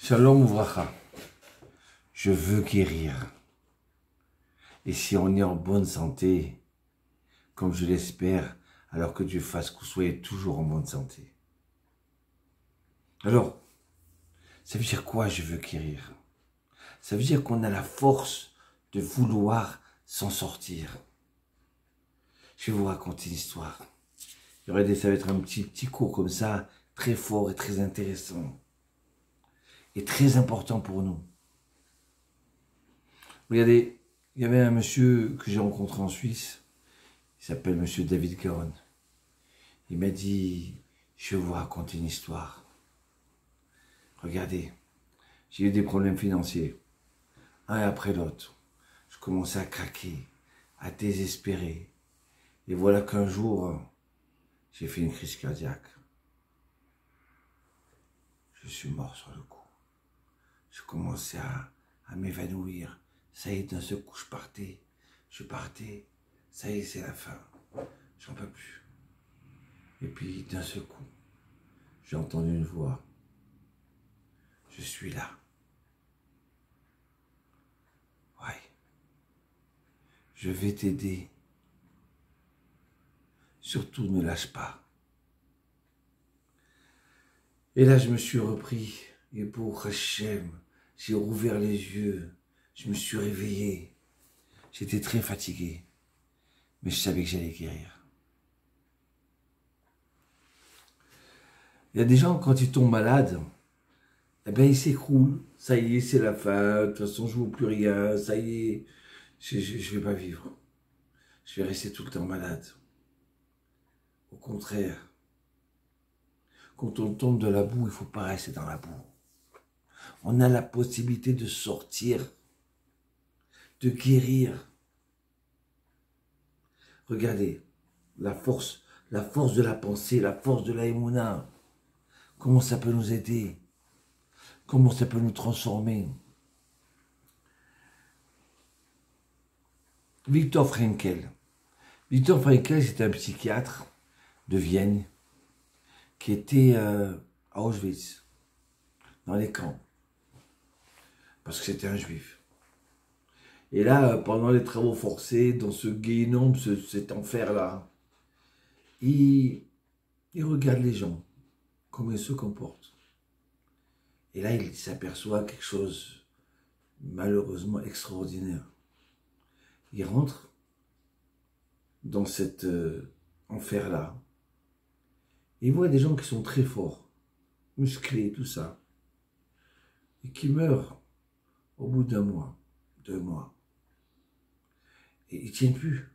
Shalom Ouvracha, je veux guérir. Et si on est en bonne santé, comme je l'espère, alors que Dieu fasse que vous soyez toujours en bonne santé. Alors, ça veut dire quoi je veux guérir? Ça veut dire qu'on a la force de vouloir s'en sortir. Je vais vous raconter une histoire. Ça va être un petit cours comme ça, très fort et très intéressant. Et très important pour nous. Regardez, il y avait un monsieur que j'ai rencontré en Suisse, il s'appelle monsieur David Caron. Il m'a dit, je vais vous raconter une histoire. Regardez, j'ai eu des problèmes financiers, un après l'autre. Je commençais à craquer, à désespérer. Et voilà qu'un jour, j'ai fait une crise cardiaque. Je suis mort sur le coup. Je commençais à m'évanouir. Ça y est, d'un seul coup, je partais. Ça y est, c'est la fin. J'en peux plus. Et puis, d'un seul coup, j'ai entendu une voix. Je suis là. Ouais. Je vais t'aider. Surtout, ne lâche pas. Et là, je me suis repris. Et pour Hachem, j'ai rouvert les yeux. Je me suis réveillé. J'étais très fatigué. Mais je savais que j'allais guérir. Il y a des gens, quand ils tombent malades, eh bien, ils s'écroulent. Ça y est, c'est la fin. De toute façon, je ne vaux plus rien. Ça y est, je ne vais pas vivre. Je vais rester tout le temps malade. Au contraire, quand on tombe de la boue, il ne faut pas rester dans la boue. On a la possibilité de sortir, de guérir. Regardez, la force de la pensée, la force de la émouna. Comment ça peut nous aider? Comment ça peut nous transformer? Viktor Frankl. Viktor Frankl, c'était un psychiatre de Vienne qui était à Auschwitz, dans les camps, parce que c'était un juif. Et là, pendant les travaux forcés, dans ce guénom, cet enfer-là, il regarde les gens, comment ils se comportent. Et là, il s'aperçoit quelque chose, malheureusement, extraordinaire. Il rentre dans cet enfer-là. Il voit des gens qui sont très forts, musclés, tout ça, et qui meurent au bout d'un mois, 2 mois. Et ils ne tiennent plus.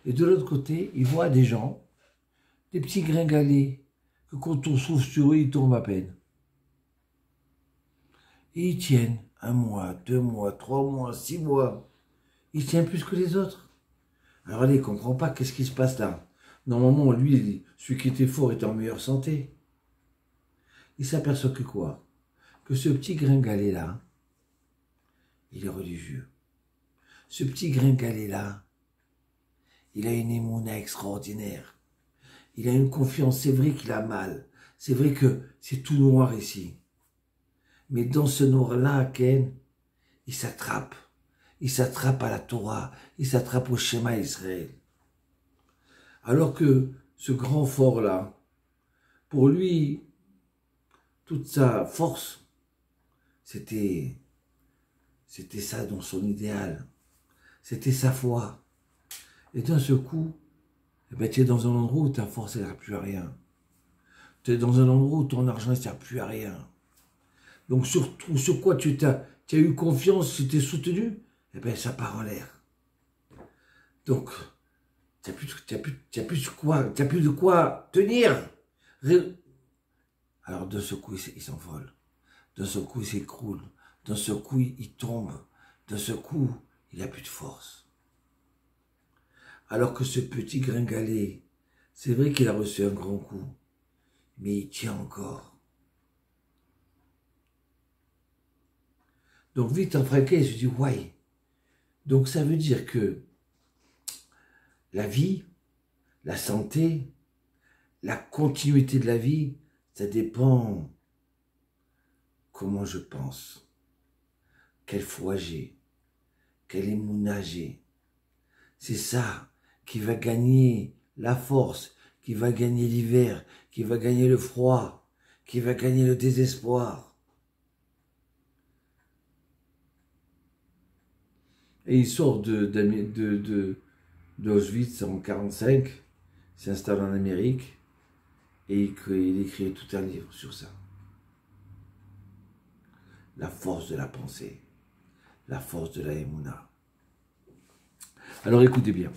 Et de l'autre côté, il voit des gens, des petits gringalets, que quand on souffle sur eux, ils tombent à peine. Et ils tiennent 1 mois, 2 mois, 3 mois, 6 mois. Ils tiennent plus que les autres. Alors là, il ne comprend pas qu'est-ce qui se passe là. Normalement, lui, celui qui était fort était en meilleure santé. Il s'aperçoit que quoi? Que ce petit gringalet-là, il est religieux. Ce petit gringalet-là, il a une émouna extraordinaire. Il a une confiance, c'est vrai qu'il a mal. C'est vrai que c'est tout noir ici. Mais dans ce noir-là, Ken, il s'attrape. Il s'attrape à la Torah. Il s'attrape au schéma Israël. Alors que ce grand fort-là, pour lui, toute sa force, c'était ça dans son idéal. C'était sa foi. Et d'un seul coup, eh ben, tu es dans un endroit où ta force ne sert plus à rien. Tu es dans un endroit où ton argent ne sert plus à rien. Donc sur quoi tu as eu confiance, tu t'es soutenu, eh bien ça part en l'air. Donc, tu n'as plus de quoi tenir. Alors d'un seul coup, il s'envole. D'un seul coup, il s'écroule. D'un seul coup, il tombe. D'un seul coup, il n'a plus de force. Alors que ce petit gringalet, c'est vrai qu'il a reçu un grand coup, mais il tient encore. Donc Viktor Frankl se dit, ouais. Donc ça veut dire que la vie, la santé, la continuité de la vie, ça dépend comment je pense, quelle foi j'ai, quelle émouna j'ai. C'est ça qui va gagner la force, qui va gagner l'hiver, qui va gagner le froid, qui va gagner le désespoir. Et il sort d'Auschwitz en 1945, s'installe en Amérique, et il écrit tout un livre sur ça. La force de la pensée, la force de la émouna. Alors écoutez bien,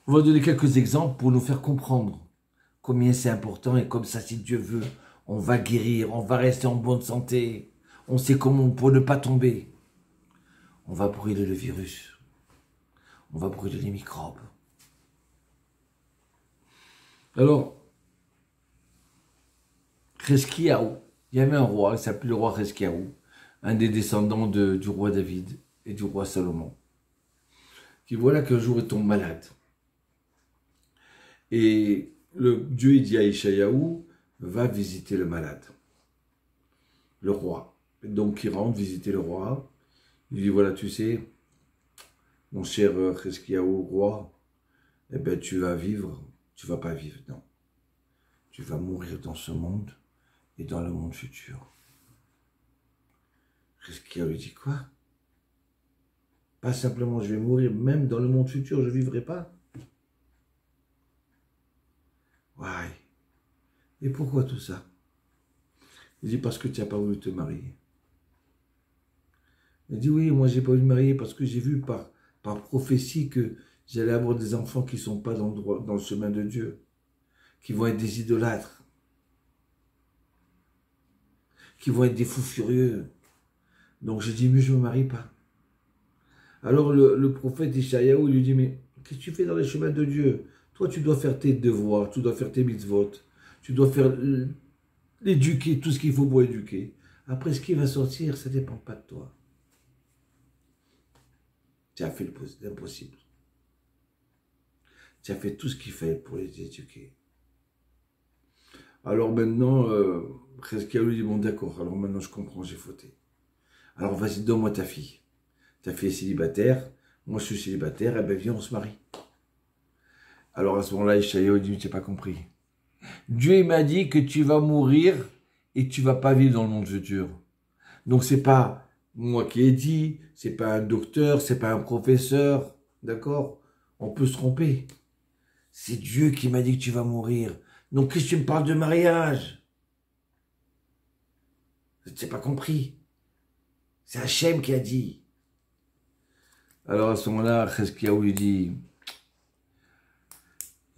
on va donner quelques exemples pour nous faire comprendre combien c'est important, et comme ça, si Dieu veut, on va guérir, on va rester en bonne santé, on sait comment pour ne pas tomber. On va brûler le virus, on va brûler les microbes. Alors, Chreskiaou, il y avait un roi, il s'appelait le roi Chreskiaou, un des descendants du roi David et du roi Salomon, qui voilà qu'un jour il tombe malade. Et Dieu il dit à Ishayahu, va visiter le malade, le roi. Et donc il rentre visiter le roi, il dit voilà tu sais, mon cher Chreskiahu, roi, eh ben tu vas vivre, tu vas pas vivre, non. Tu vas mourir dans ce monde et dans le monde futur. Chreskiahu lui dit quoi? Pas simplement je vais mourir, même dans le monde futur je ne vivrai pas. Ouais. Et pourquoi tout ça? Il dit parce que tu n'as pas voulu te marier. Il dit oui, moi j'ai pas voulu me marier parce que j'ai vu par prophétie que j'allais avoir des enfants qui ne sont pas dans le chemin de Dieu, qui vont être des idolâtres, qui vont être des fous furieux. Donc j'ai dit, mais je ne me marie pas. Alors le prophète Ishayahu lui dit, mais qu'est-ce que tu fais dans les chemins de Dieu? Toi, tu dois faire tes devoirs, tu dois faire tes mitzvot, tu dois faire l'éduquer, tout ce qu'il faut pour éduquer. Après, ce qui va sortir, ça ne dépend pas de toi. Tu as fait l'impossible. Tu as fait tout ce qu'il fallait pour les éduquer. Alors maintenant, Chreskiahu lui dit, bon d'accord, alors maintenant je comprends, j'ai fauté. Alors vas-y, donne-moi ta fille. Ta fille est célibataire, moi je suis célibataire, eh bien viens, on se marie. Alors à ce moment-là, Ishayahu dit, tu n'as pas compris. Dieu m'a dit que tu vas mourir et tu ne vas pas vivre dans le monde futur. Donc c'est pas moi qui ai dit, c'est pas un docteur, c'est pas un professeur, d'accord? On peut se tromper. C'est Dieu qui m'a dit que tu vas mourir. Donc qu'est-ce que tu me parles de mariage? Je n'ai pas compris. C'est Hachem qui a dit. Alors à ce moment-là, Chreskiahu lui dit,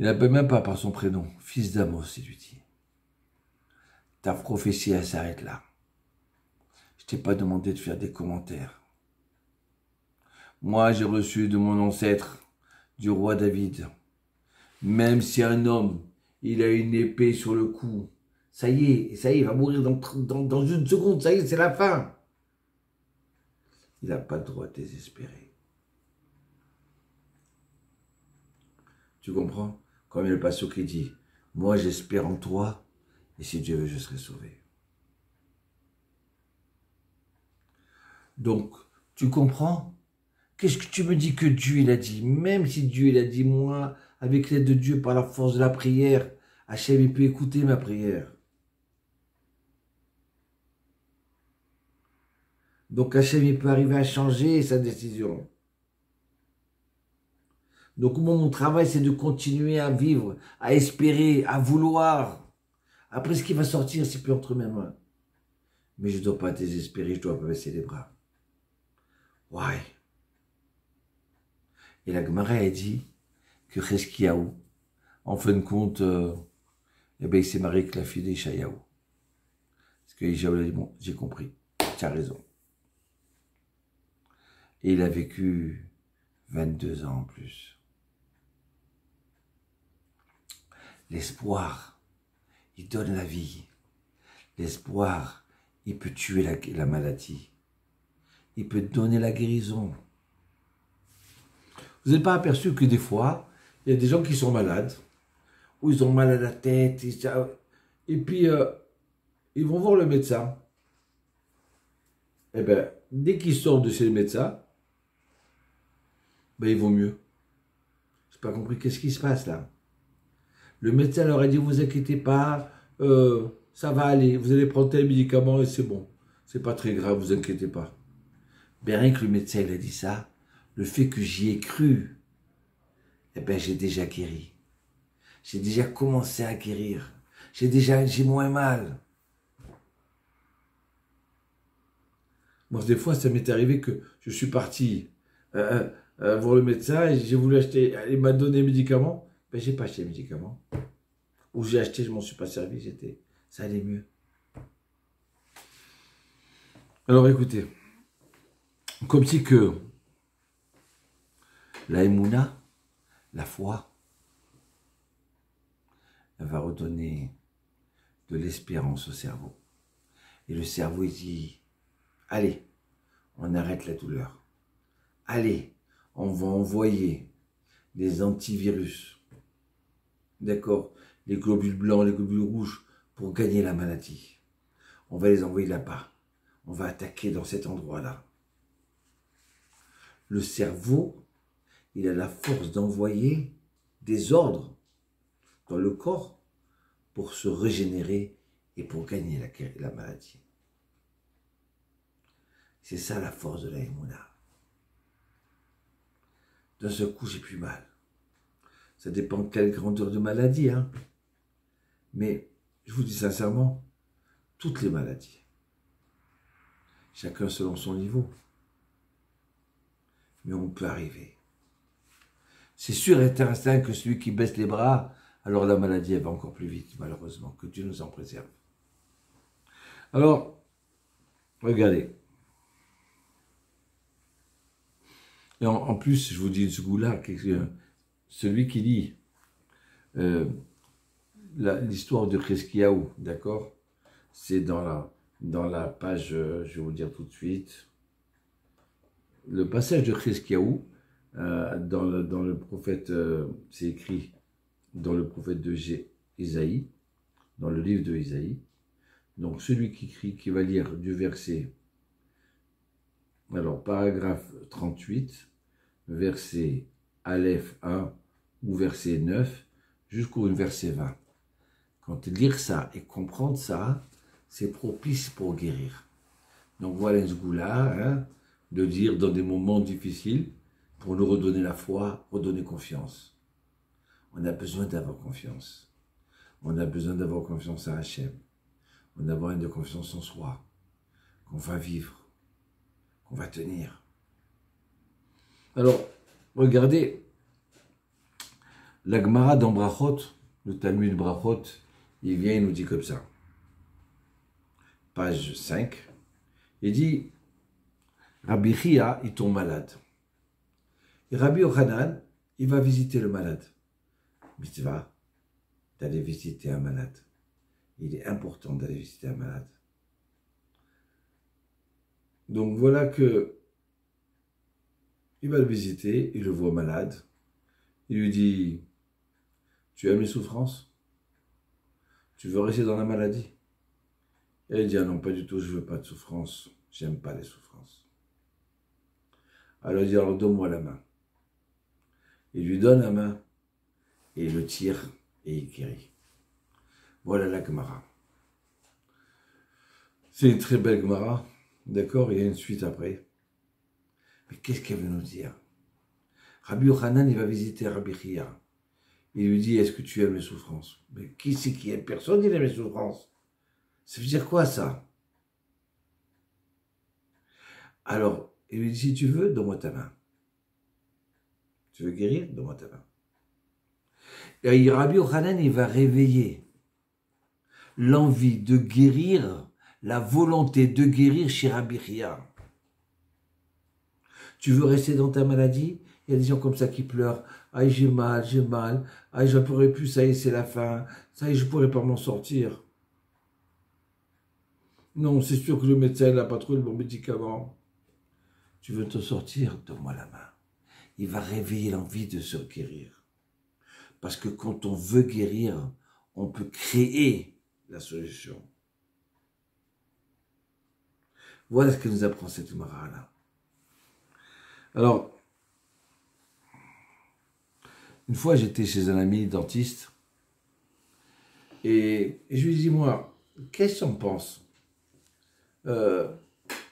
il n'appelle même pas par son prénom, fils d'Amos, il lui dit. Ta prophétie, elle s'arrête là. Je t'ai pas demandé de faire des commentaires. Moi, j'ai reçu de mon ancêtre, du roi David, même si un homme, il a une épée sur le cou, ça y est, il va mourir dans une seconde, ça y est, c'est la fin. Il n'a pas le droit de désespérer. Tu comprends? Comme il y a le pasteur qui dit, moi j'espère en toi, et si Dieu veut, je serai sauvé. Donc, tu comprends? Qu'est-ce que tu me dis que Dieu il a dit? Même si Dieu il a dit, moi, avec l'aide de Dieu, par la force de la prière, Hachem il peut écouter ma prière. Donc Hachem il peut arriver à changer sa décision. Donc moi, mon travail, c'est de continuer à vivre, à espérer, à vouloir. Après, ce qui va sortir, c'est plus entre mes mains. Mais je ne dois pas désespérer, je dois pas baisser les bras. Ouais. Et la Gemara a dit que Chreskiahu, en fin de compte, eh ben, il s'est marié avec la fille d'Ishayahu. Parce que Ishayahu a dit, bon, j'ai compris, tu as raison. Et il a vécu 22 ans en plus. L'espoir, il donne la vie. L'espoir, il peut tuer la maladie. Il peut donner la guérison. Vous n'êtes pas aperçu que des fois, il y a des gens qui sont malades, ou ils ont mal à la tête, et puis ils vont voir le médecin. eh ben, dès qu'ils sortent de chez le médecin, ben, ils vont mieux. Je n'ai pas compris qu'est-ce qui se passe là. Le médecin leur a dit, vous inquiétez pas, ça va aller, vous allez prendre tel médicament et c'est bon. C'est pas très grave, vous inquiétez pas. Ben, rien que le médecin il a dit ça, le fait que j'y ai cru, eh ben, j'ai déjà guéri. J'ai déjà commencé à guérir. J'ai moins mal. Moi, des fois, ça m'est arrivé que je suis parti voir le médecin et j'ai voulu acheter, il m'a donné les médicaments. Ben, j'ai pas acheté les médicaments. Ou j'ai acheté, je m'en suis pas servi, ça allait mieux. Alors écoutez, comme si que la émouna, la foi, elle va redonner de l'espérance au cerveau. Et le cerveau, il dit, allez, on arrête la douleur. Allez, on va envoyer des antivirus. D'accord? Les globules blancs, les globules rouges, pour gagner la maladie. On va les envoyer là-bas. On va attaquer dans cet endroit-là. Le cerveau, il a la force d'envoyer des ordres dans le corps pour se régénérer et pour gagner la maladie. C'est ça la force de la Emouna. D'un seul coup, j'ai plus mal. Ça dépend de quelle grandeur de maladie, hein. Mais je vous dis sincèrement, toutes les maladies, chacun selon son niveau, mais on peut arriver. C'est sûr et certain que celui qui baisse les bras, alors la maladie elle va encore plus vite, malheureusement, que Dieu nous en préserve. Alors, regardez. Et en plus, je vous dis ce goût-là, celui qui lit l'histoire de Chreskiaou, d'accord? C'est dans la page, je vais vous dire tout de suite, le passage de Chreskiaou, dans le prophète, c'est écrit dans le prophète de Isaïe, dans le livre de Isaïe. Donc celui qui va lire du verset, alors paragraphe 38, verset Aleph 1 ou verset 9 jusqu'au verset 20. Quand lire ça et comprendre ça, c'est propice pour guérir. Donc voilà ce goût-là, hein, de dire dans des moments difficiles, pour nous redonner la foi, redonner confiance. On a besoin d'avoir confiance. On a besoin d'avoir confiance à Hachem. On a besoin de confiance en soi, qu'on va vivre, qu'on va tenir. Alors, regardez, la Gemara dans Brachot, le Talmud Brachot, il vient, il nous dit comme ça. Page 5, il dit, Rabbi Chia, il tombe malade. Et Rabbi Yochanan, il va visiter le malade. Mitzvah, d'aller visiter un malade. Il est important d'aller visiter un malade. Donc voilà que il va le visiter, il le voit malade. Il lui dit, tu aimes les souffrances? Tu veux rester dans la maladie? Et il dit, ah non, pas du tout, je veux pas de souffrance. J'aime pas les souffrances. Alors il dit, alors donne-moi la main. Il lui donne la main, et il le tire, et il guérit. Voilà la Gemara. C'est une très belle Gemara, d'accord? Il y a une suite après. Mais qu'est-ce qu'elle veut nous dire? Rabbi Yochanan, il va visiter Rabbi Chia. Il lui dit, est-ce que tu aimes les souffrances? Mais qui c'est qui aime? Personne, il aime les souffrances. Ça veut dire quoi, ça? Alors, il lui dit, si tu veux, donne-moi ta main. Tu veux guérir? Donne-moi ta main. Et Rabbi Yochanan, il va réveiller l'envie de guérir, la volonté de guérir chez Rabbi Chia. Tu veux rester dans ta maladie? Il y a des gens comme ça qui pleurent. Ah, j'ai mal, j'ai mal. Ah, je ne pourrai plus, ça y est, c'est la fin. Ça y est, je ne pourrai pas m'en sortir. Non, c'est sûr que le médecin n'a pas trouvé le bon médicament. Tu veux te sortir? Donne-moi la main. Il va réveiller l'envie de se guérir. Parce que quand on veut guérir, on peut créer la solution. Voilà ce que nous apprend cette Gemara-là. Alors, une fois, j'étais chez un ami dentiste et je lui dis, moi, qu'est-ce qu'on pense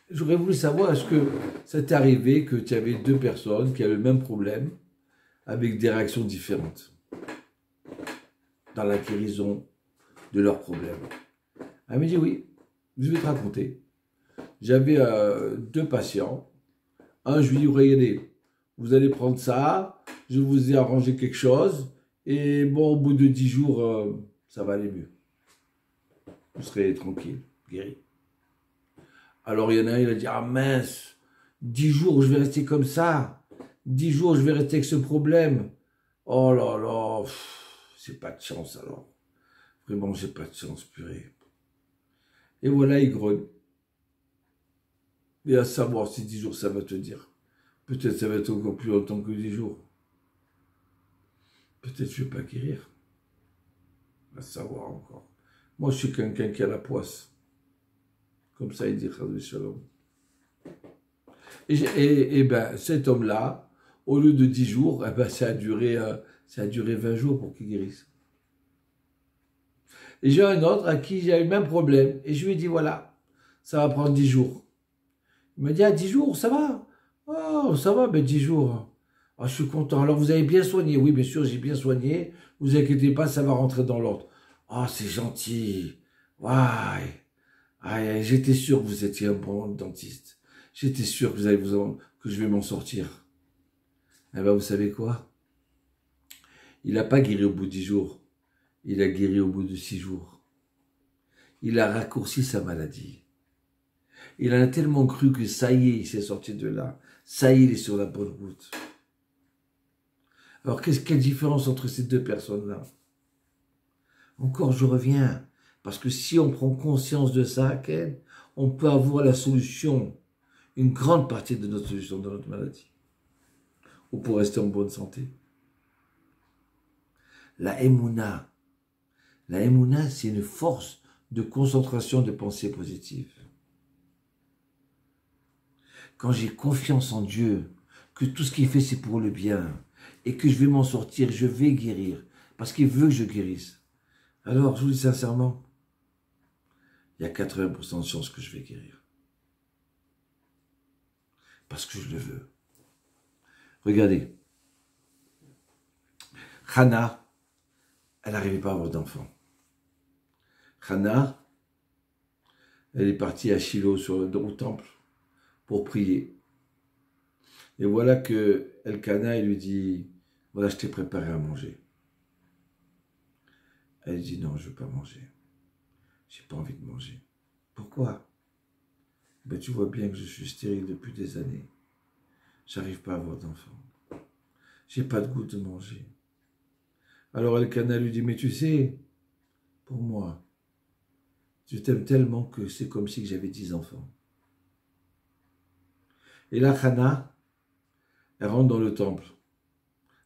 J'aurais voulu savoir, est-ce que ça t'est arrivé que tu avais deux personnes qui avaient le même problème avec des réactions différentes dans la guérison de leurs problèmes? Elle me dit, oui, je vais te raconter. J'avais deux patients. Un, je lui dis, regardez, vous allez prendre ça, je vous ai arrangé quelque chose, et bon, au bout de 10 jours, ça va aller mieux. Vous serez tranquille, guéri. Alors il y en a un, il a dit, ah mince, 10 jours, je vais rester comme ça. 10 jours, je vais rester avec ce problème. Oh là là, c'est pas de chance alors. Vraiment, j'ai pas de chance, purée. Et voilà, il grogne. Et à savoir si 10 jours, ça va te dire. Peut-être ça va être encore plus longtemps que 10 jours. Peut-être je ne vais pas guérir. À savoir encore. Moi, je suis quelqu'un qui a la poisse. Comme ça, il dit Chazvé Shalom. Et ben, cet homme-là, au lieu de 10 jours, eh ben, ça a duré 20 jours pour qu'il guérisse. Et j'ai un autre à qui j'ai eu le même problème. Et je lui ai dit, voilà, ça va prendre 10 jours. Il m'a dit, ah, 10 jours, ça va. Oh, ça va, ben 10 jours. Ah, je suis content. Alors, vous avez bien soigné. Oui, bien sûr, j'ai bien soigné. Vous inquiétez pas, ça va rentrer dans l'ordre. Ah, c'est gentil. Ouais. Ah, j'étais sûr que vous étiez un bon dentiste. J'étais sûr que que je vais m'en sortir. Eh ben, vous savez quoi? Il n'a pas guéri au bout de 10 jours. Il a guéri au bout de 6 jours. Il a raccourci sa maladie. Il en a tellement cru que ça y est, il s'est sorti de là. Ça y est, il est sur la bonne route. Alors, quelle différence entre ces deux personnes-là? Encore, je reviens. Parce que si on prend conscience de ça, Ken, on peut avoir la solution, une grande partie de notre solution dans notre maladie. Ou pour rester en bonne santé. La Emouna. La Emouna, c'est une force de concentration de pensée positive. Quand j'ai confiance en Dieu, que tout ce qu'il fait, c'est pour le bien, et que je vais m'en sortir, je vais guérir, parce qu'il veut que je guérisse. Alors, je vous dis sincèrement, il y a 80% de chances que je vais guérir. Parce que je le veux. Regardez. Hannah, elle n'arrivait pas à avoir d'enfant. Hannah, elle est partie à Shiloh, au temple, pour prier. Et voilà que Elkana, il lui dit, voilà, je t'ai préparé à manger. Elle dit, non, je ne veux pas manger. J'ai pas envie de manger. Pourquoi? Ben, tu vois bien que je suis stérile depuis des années. J'arrive pas à avoir d'enfant. J'ai pas de goût de manger. Alors Elkana lui dit, mais tu sais, pour moi, je t'aime tellement que c'est comme si j'avais 10 enfants. Et là, Hannah, elle rentre dans le temple,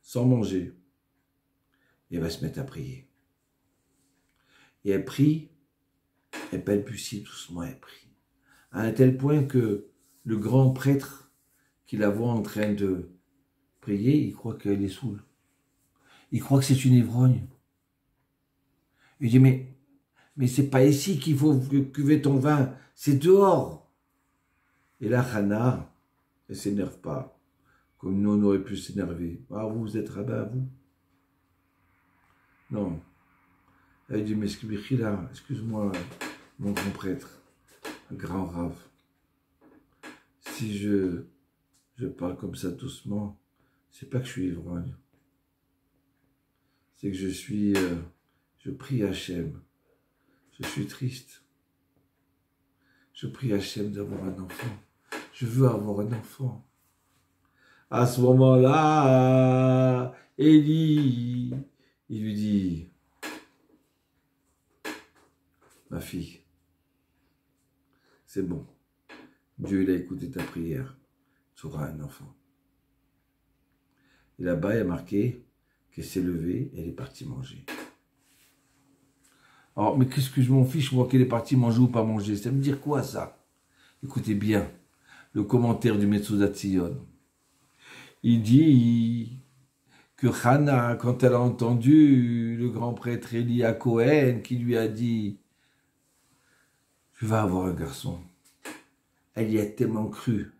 sans manger, et elle va se mettre à prier. Et elle prie, elle balbutie doucement, elle prie. À un tel point que le grand prêtre qui la voit en train de prier, il croit qu'elle est saoule. Il croit que c'est une ivrogne. Il dit, mais c'est pas ici qu'il faut cuver ton vin, c'est dehors. Et là, Hannah, elle s'énerve pas, comme nous on aurait pu s'énerver. Ah, vous êtes rabbin, vous? Non. Elle dit, mais excuse-moi, mon grand prêtre, un grand rave. Si je parle comme ça doucement, c'est pas que je suis ivrogne. C'est que je prie Hachem. Je suis triste. Je prie Hachem d'avoir un enfant. Je veux avoir un enfant. À ce moment-là, Élie, il lui dit, ma fille, c'est bon. Dieu, il a écouté ta prière. Tu auras un enfant. Et là-bas, il y a marqué qu'elle s'est levée et elle est partie manger. Alors, mais qu'est-ce que je m'en fiche, moi, qu'elle est partie manger ou pas manger? Ça veut dire quoi, ça? Écoutez bien le commentaire du Metzudat Tzion. Il dit que Hannah, quand elle a entendu le grand prêtre Eli à Cohen qui lui a dit « Tu vas avoir un garçon », elle y a tellement cru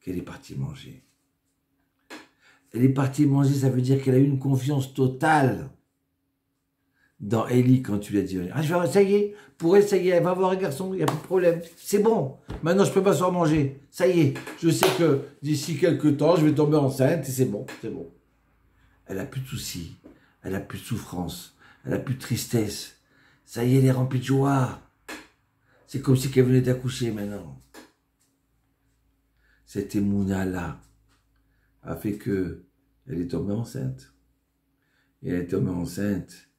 qu'elle est partie manger. Elle est partie manger, ça veut dire qu'elle a eu une confiance totale dans Eli quand tu lui as dit « Ah, ça y est, pour elle, ça y est, elle va avoir un garçon, il n'y a pas de problème. C'est bon, maintenant je peux pas s'en manger. Ça y est, je sais que d'ici quelques temps, je vais tomber enceinte et c'est bon, c'est bon. » Elle n'a plus de soucis, elle n'a plus de souffrance, elle n'a plus de tristesse. Ça y est, elle est remplie de joie. C'est comme si elle venait d'accoucher maintenant. Cette émouna-là a fait que elle est tombée enceinte. Et elle est tombée enceinte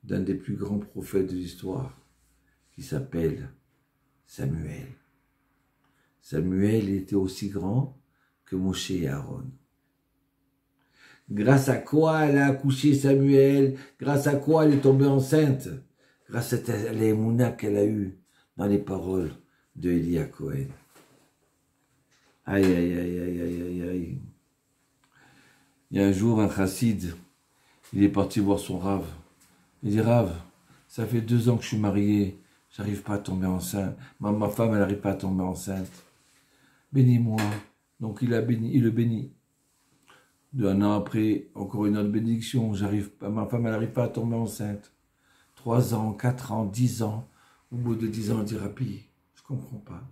d'un des plus grands prophètes de l'histoire, qui s'appelle Samuel. Samuel était aussi grand que Moshe et Aaron. Grâce à quoi elle a accouché Samuel? Grâce à quoi elle est tombée enceinte? Grâce à l'émouna qu'elle a eue dans les paroles de Eli à Cohen. Aïe, aïe, aïe, aïe, aïe, aïe, aïe. Il y a un jour, un chassid, il est parti voir son Rav. Il dit, Rav, ça fait 2 ans que je suis marié, j'arrive pas à tomber enceinte. Ma femme, elle n'arrive pas à tomber enceinte. Bénis-moi. Donc il le bénit. 1 an après, encore une autre bénédiction. Ma femme, elle n'arrive pas à tomber enceinte. 3 ans, 4 ans, 10 ans. Au bout de 10 ans, on dit, Rapi, je comprends pas.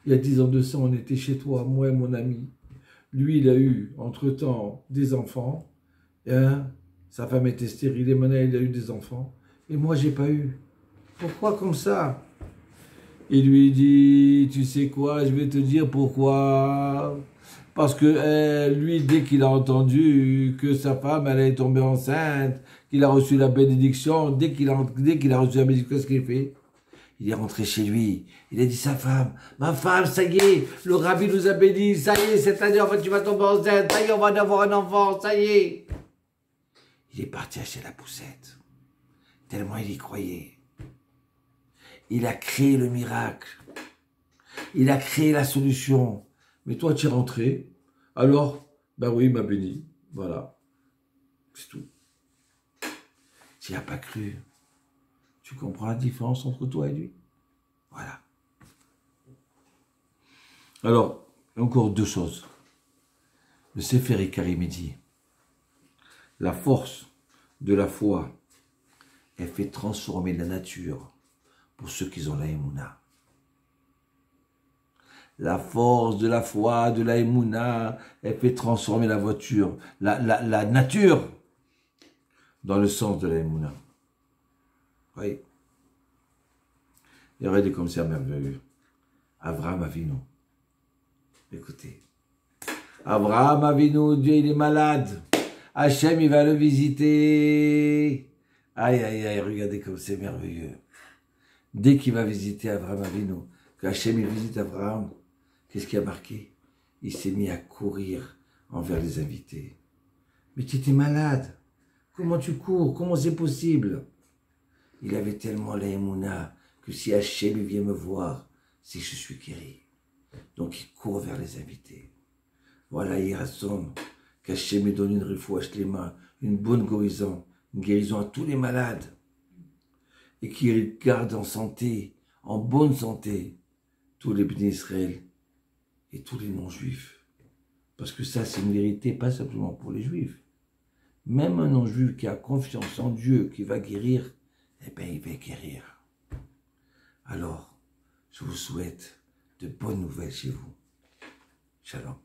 Il y a 10 ans de ça, on était chez toi, moi et mon ami. Lui, il a eu, entre-temps, des enfants. Et sa femme était stérile et maintenant, il a eu des enfants. Et moi, j'ai pas eu. Pourquoi comme ça? Il lui dit, tu sais quoi, je vais te dire pourquoi. Parce que lui, dès qu'il a entendu que sa femme, elle est tombée enceinte, qu'il a reçu la bénédiction, dès qu'il a reçu la bénédiction, qu'est-ce qu'il fait? Il est rentré chez lui, il a dit sa femme, ma femme, ça y est, le rabbi nous a béni, ça y est, cette année, en fait, tu vas tomber enceinte, ça y est, on va en avoir un enfant, ça y est. Il est parti acheter la poussette, tellement il y croyait. Il a créé le miracle, il a créé la solution. Mais toi, tu es rentré, alors, ben oui, il m'a béni, voilà, c'est tout. Tu n'y as pas cru. Tu comprends la différence entre toi et lui? Voilà. Alors, encore 2 choses. Le Sefer Ikarim dit, la force de la foi, elle fait transformer la nature pour ceux qui ont la Emouna. La force de la foi, de la Emouna, elle fait transformer la voiture, la nature, dans le sens de la Emouna. Oui. Il y aurait des comme ça merveilleux. Avraham Avinu. Écoutez. Avraham Avinu, Dieu il est malade. Hachem il va le visiter. Aïe, aïe, aïe, regardez comme c'est merveilleux. Dès qu'il va visiter Avraham Avinu, que Hachem il visite Avraham, qu'est-ce qui a marqué? Il s'est mis à courir envers les invités. Mais tu étais malade. Comment tu cours? Comment c'est possible? Il avait tellement la émouna que si Hachem vient me voir, c'est que je suis guéri. Donc il court vers les invités. Voilà, il rassemble qu'Hachem me donne une refouache les mains, une bonne guérison à tous les malades. Et qu'il garde en santé, en bonne santé, tous les bénis Israël et tous les non-juifs. Parce que ça, c'est une vérité, pas simplement pour les juifs. Même un non-juif qui a confiance en Dieu, qui va guérir, eh bien, il va guérir. Alors, je vous souhaite de bonnes nouvelles chez vous. Shalom.